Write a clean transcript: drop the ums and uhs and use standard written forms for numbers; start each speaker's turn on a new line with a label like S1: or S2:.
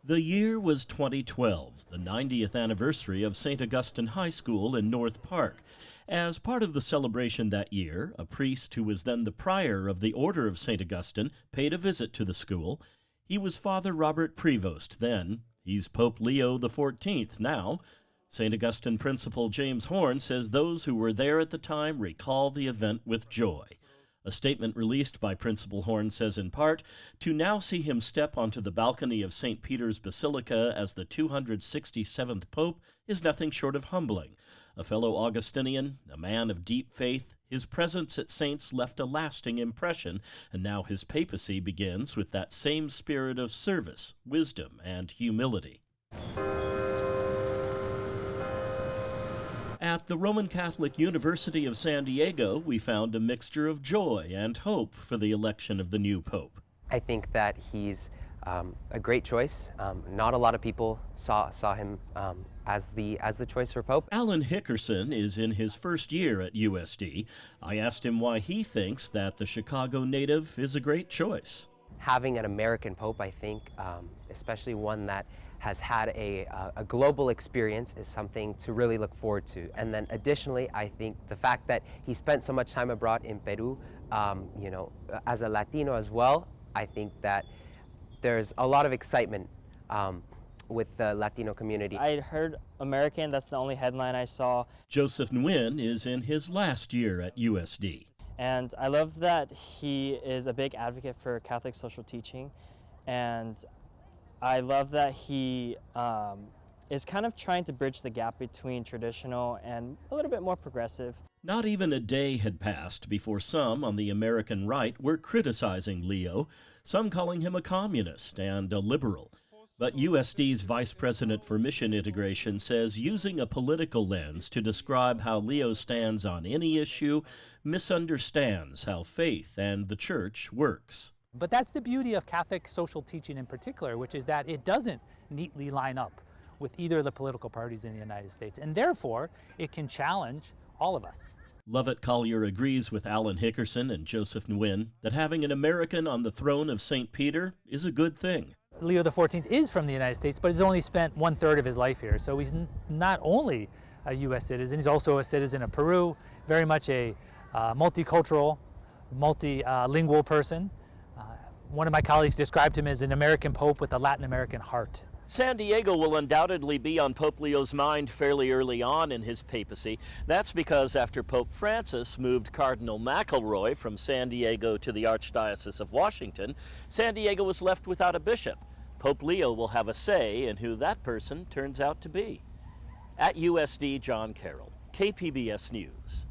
S1: The year was 2012, the 90th anniversary of St. Augustine High School in North Park. As part of the celebration that year, a priest who was then the prior of the Order of St. Augustine paid a visit to the school. He was Father Robert Prevost then. He's Pope Leo XIV now. St. Augustine Principal James Horn says those who were there at the time recall the event with joy. A statement released by Principal Horn says in part, to now see him step onto the balcony of St. Peter's Basilica as the 267th Pope is nothing short of humbling. A fellow Augustinian, a man of deep faith, his presence at Saints left a lasting impression, and now his papacy begins with that same spirit of service, wisdom, and humility. At the Roman Catholic University of San Diego, we found a mixture of joy and hope for the election of the new pope.
S2: I think that he's a great choice. Not a lot of people saw him as the choice for pope.
S1: Alan Hickerson is in his first year at USD. I asked him why he thinks that the Chicago native is a great choice.
S2: Having an American pope, I think, especially one that has had a global experience, is something to really look forward to. And then additionally, I think the fact that he spent so much time abroad in Peru, as a Latino as well, I think that there's a lot of excitement with the Latino community.
S3: I heard American, that's the only headline I saw.
S1: Joseph Nguyen is in his last year at USD.
S3: And I love that he is a big advocate for Catholic social teaching. And I love that he is kind of trying to bridge the gap between traditional and a little bit more progressive.
S1: Not even a day had passed before some on the American right were criticizing Leo, some calling him a communist and a liberal. But USD's Vice President for Mission Integration says using a political lens to describe how Leo stands on any issue misunderstands how faith and the Church works.
S4: But that's the beauty of Catholic social teaching in particular, which is that it doesn't neatly line up with either of the political parties in the United States, and therefore it can challenge all of us.
S1: Lovett Collier agrees with Alan Hickerson and Joseph Nguyen that having an American on the throne of St. Peter is a good thing.
S4: Leo XIV is from the United States, but he's only spent 1/3 of his life here, so he's not only a U.S. citizen, he's also a citizen of Peru, very much a multicultural, multilingual person. One of my colleagues described him as an American pope with a Latin American heart.
S1: San Diego will undoubtedly be on Pope Leo's mind fairly early on in his papacy. That's because after Pope Francis moved Cardinal McElroy from San Diego to the Archdiocese of Washington, San Diego was left without a bishop. Pope Leo will have a say in who that person turns out to be. At USD, John Carroll, KPBS News.